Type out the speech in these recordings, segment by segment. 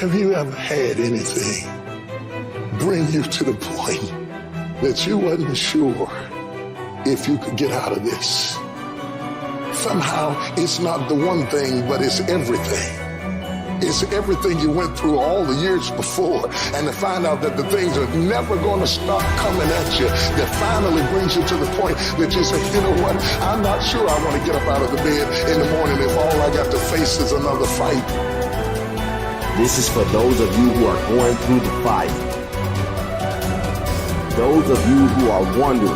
Have you ever had anything bring you to the point that you wasn't sure if you could get out of this? Somehow it's not the one thing, but it's everything. It's everything you went through all the years before, and to find out that the things are never going to stop coming at you, that finally brings you to the point that you say, you know what, I'm not sure I want to get up out of the bed in the morning if all I got to face is another fight. This is for those of you who are going through the fight. Those of you who are wondering,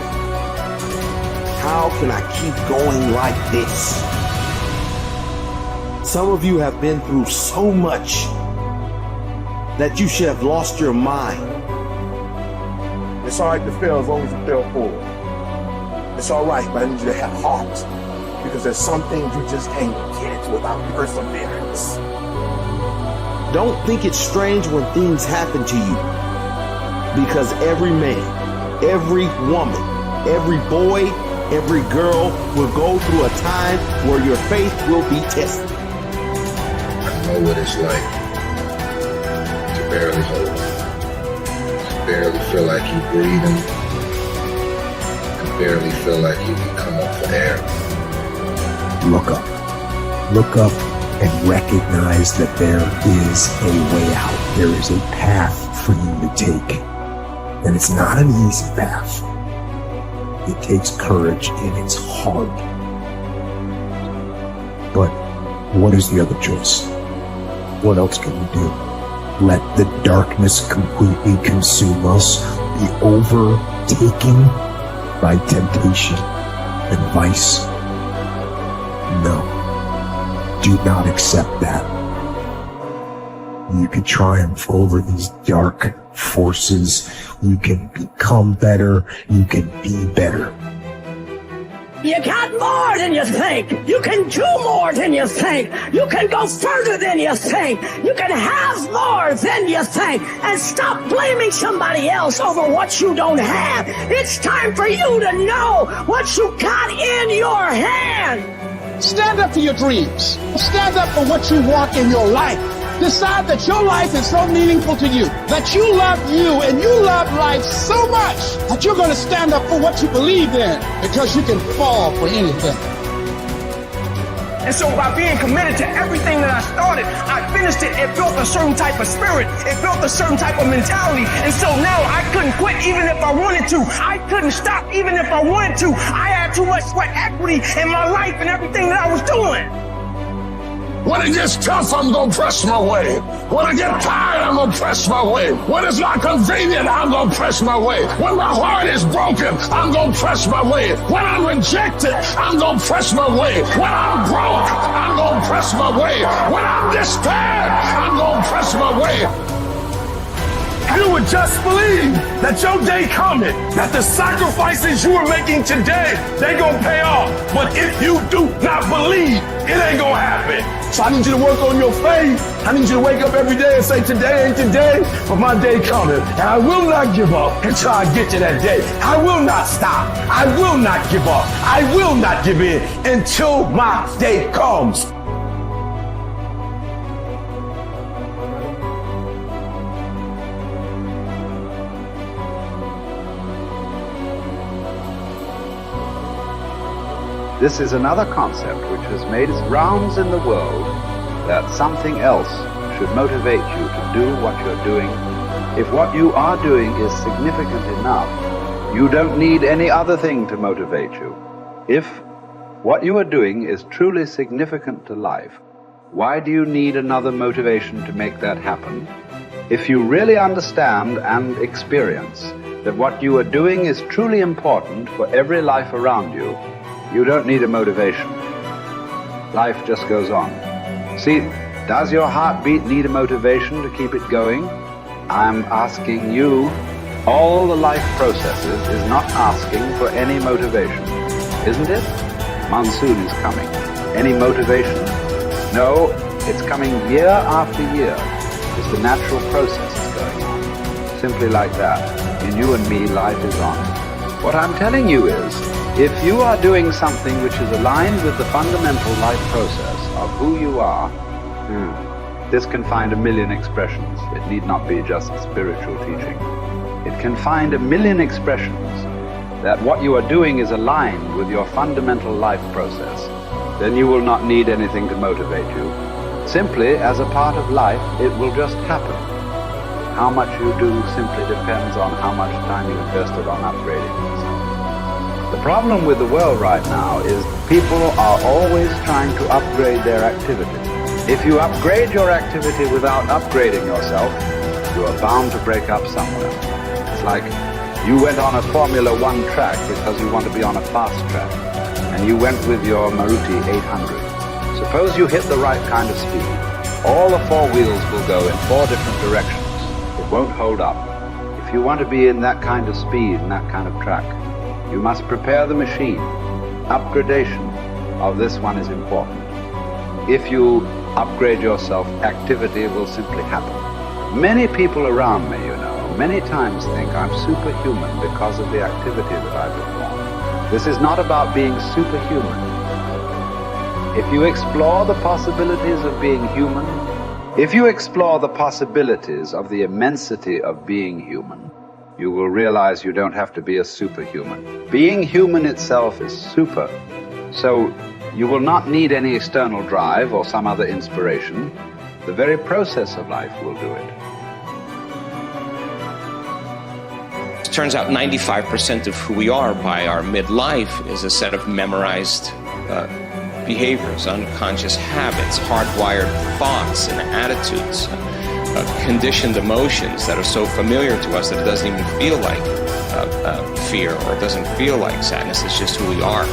how can I keep going like this? Some of you have been through so much that you should have lost your mind. It's all right to fail as long as you fail forward. It's all right, but I need you to have heart, because there's some things you just can't get without perseverance. Don't think it's strange when things happen to you, because every man, every woman, every boy, every girl will go through a time where your faith will be tested. I know what it's like to barely hold on, to barely feel like you're breathing, to barely feel like you can come up for air. Look up. Look up and recognize that there is a way out. There is a path for you to take. And it's not an easy path. It takes courage and it's hard. But what is the other choice? What else can we do? Let the darkness completely consume us, be overtaken by temptation and vice? No. Do not accept that. You can triumph over these dark forces. You can become better. You can be better. You got more than you think. You can do more than you think. You can go further than you think. You can have more than you think. And stop blaming somebody else over what you don't have. It's time for you to know what you got in your hand. Stand up for your dreams. Stand up for what you want in your life. Decide that your life is so meaningful to you, that you love you and you love life so much that you're going to stand up for what you believe in, because you can fall for anything. And so by being committed to everything that I started, I finished it. It built a certain type of spirit. It built a certain type of mentality. And so now I couldn't quit even if I wanted to. I couldn't stop even if I wanted to. I had too much sweat equity in my life and everything that I was doing. When it gets tough, I'm gonna press my way. When I get tired, I'm gonna press my way. When it's not convenient, I'm gonna press my way. When my heart is broken, I'm gonna press my way. When I'm rejected, I'm gonna press my way. When I'm broke, I'm gonna press my way. When I'm despaired, I'm gonna press my way. You would just believe that your day coming, that the sacrifices you are making today, they gonna pay off. But if you do not believe, it ain't gonna happen. So I need you to work on your faith. I need you to wake up every day and say, today ain't today, but my day coming. And I will not give up until I get to that day. I will not stop. I will not give up. I will not give in until my day comes. This is another concept which has made its rounds in the world, that something else should motivate you to do what you're doing. If what you are doing is significant enough, you don't need any other thing to motivate you. If what you are doing is truly significant to life, why do you need another motivation to make that happen? If you really understand and experience that what you are doing is truly important for every life around you, you don't need a motivation. Life just goes on. See, does your heartbeat need a motivation to keep it going? I'm asking you. All the life processes is not asking for any motivation, isn't it? Monsoon is coming. Any motivation? No, it's coming year after year. It's the natural process is going on. Simply like that. In you and me, life is on. What I'm telling you is, if you are doing something which is aligned with the fundamental life process of who you are, This can find a million expressions. It need not be just spiritual teaching. It can find a million expressions that what you are doing is aligned with your fundamental life process. Then you will not need anything to motivate you. Simply, as a part of life, it will just happen. How much you do simply depends on how much time you invested on upgrading yourself. The problem with the world right now is people are always trying to upgrade their activity. If you upgrade your activity without upgrading yourself, you are bound to break up somewhere. It's like you went on a Formula One track because you want to be on a fast track, and you went with your Maruti 800. Suppose you hit the right kind of speed. All the four wheels will go in four different directions. It won't hold up. If you want to be in that kind of speed and that kind of track, you must prepare the machine. Upgradation of this one is important. If you upgrade yourself, activity will simply happen. Many people around me, many times think I'm superhuman because of the activity that I perform. This is not about being superhuman. If you explore the possibilities of being human, if you explore the possibilities of the immensity of being human, you will realize you don't have to be a superhuman. Being human itself is super. So you will not need any external drive or some other inspiration. The very process of life will do it. It turns out 95% of who we are by our midlife is a set of memorized behaviors, unconscious habits, hardwired thoughts and attitudes, conditioned emotions that are so familiar to us that it doesn't even feel like fear, or it doesn't feel like sadness. It's just who we are.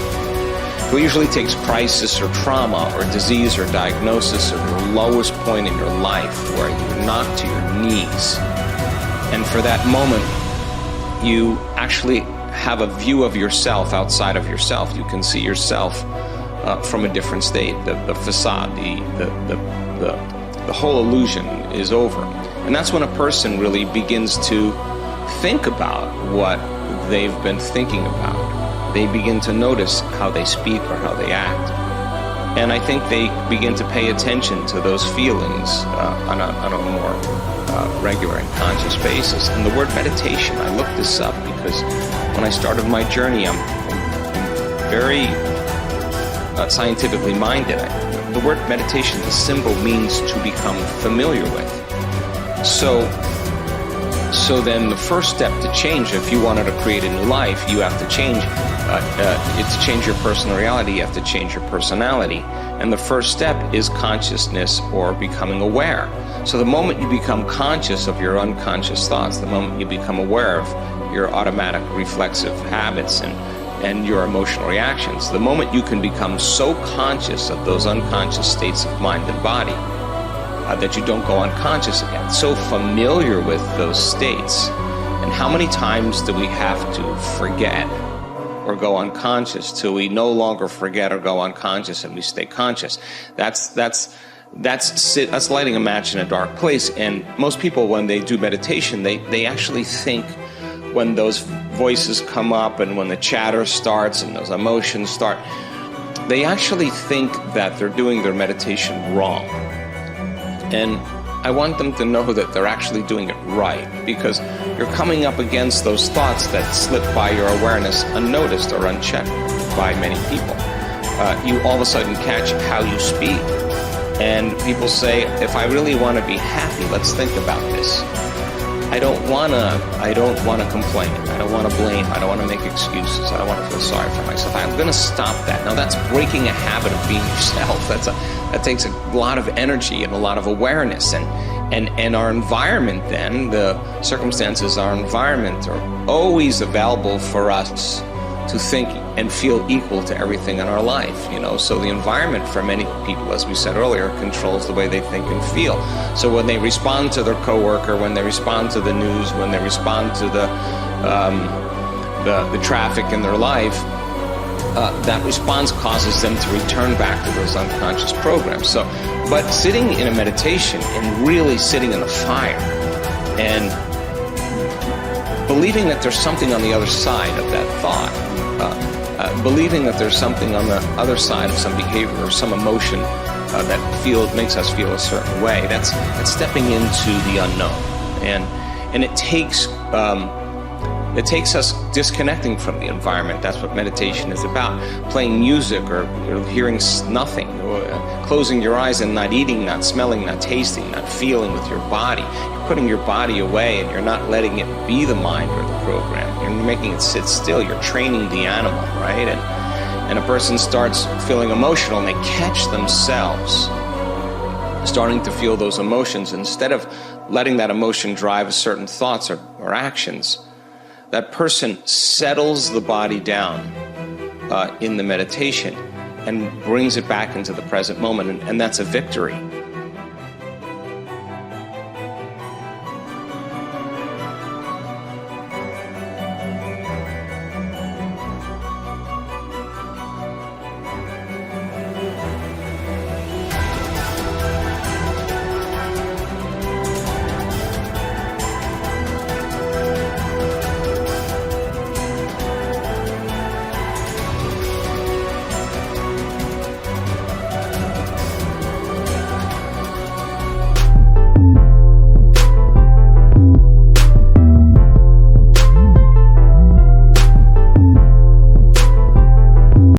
It usually takes crisis or trauma or disease or diagnosis or the lowest point in your life where you're knocked to your knees. And for that moment, you actually have a view of yourself outside of yourself. You can see yourself from a different state. The facade, the whole illusion is over. And that's when a person really begins to think about what they've been thinking about. They begin to notice how they speak or how they act. And I think they begin to pay attention to those feelings on a more regular and conscious basis. And the word meditation, I looked this up because when I started my journey, I'm very scientifically minded. The word meditation, the symbol means to become familiar with. So then the first step to change, if you wanted to create a new life, you have to change. To change your personal reality, you have to change your personality. And the first step is consciousness or becoming aware. So the moment you become conscious of your unconscious thoughts, the moment you become aware of your automatic reflexive habits and your emotional reactions, the moment you can become so conscious of those unconscious states of mind and body that you don't go unconscious again, so familiar with those states. And how many times do we have to forget or go unconscious till we no longer forget or go unconscious and we stay conscious? That's lighting a match in a dark place. And most people, when they do meditation, they actually think, when those voices come up and when the chatter starts and those emotions start, they actually think that they're doing their meditation wrong. And I want them to know that they're actually doing it right, because you're coming up against those thoughts that slip by your awareness unnoticed or unchecked by many people. You all of a sudden catch how you speak. And people say, if I really want to be happy, let's think about this. I don't want to complain. I don't want to blame. I don't want to make excuses. I don't want to feel sorry for myself. I'm going to stop that. Now that's breaking a habit of being yourself. That takes a lot of energy and a lot of awareness. And our environment then, the circumstances, our environment are always available for us to think and feel equal to everything in our life, So the environment for many people, as we said earlier, controls the way they think and feel. So when they respond to their coworker, when they respond to the news, when they respond to the traffic in their life, that response causes them to return back to those unconscious programs. But sitting in a meditation and really sitting in the fire and believing that there's something on the other side of that thought, believing that there's something on the other side of some behavior or some emotion that makes us feel a certain way. That's stepping into the unknown, and it takes us disconnecting from the environment. That's what meditation is about. Playing music or hearing nothing, or closing your eyes and not eating, not smelling, not tasting, not feeling with your body. You're putting your body away and you're not letting it be the mind or the program. You're making it sit still. You're training the animal, right? And a person starts feeling emotional and they catch themselves starting to feel those emotions. Instead of letting that emotion drive certain thoughts or actions, that person settles the body down in the meditation and brings it back into the present moment, and that's a victory.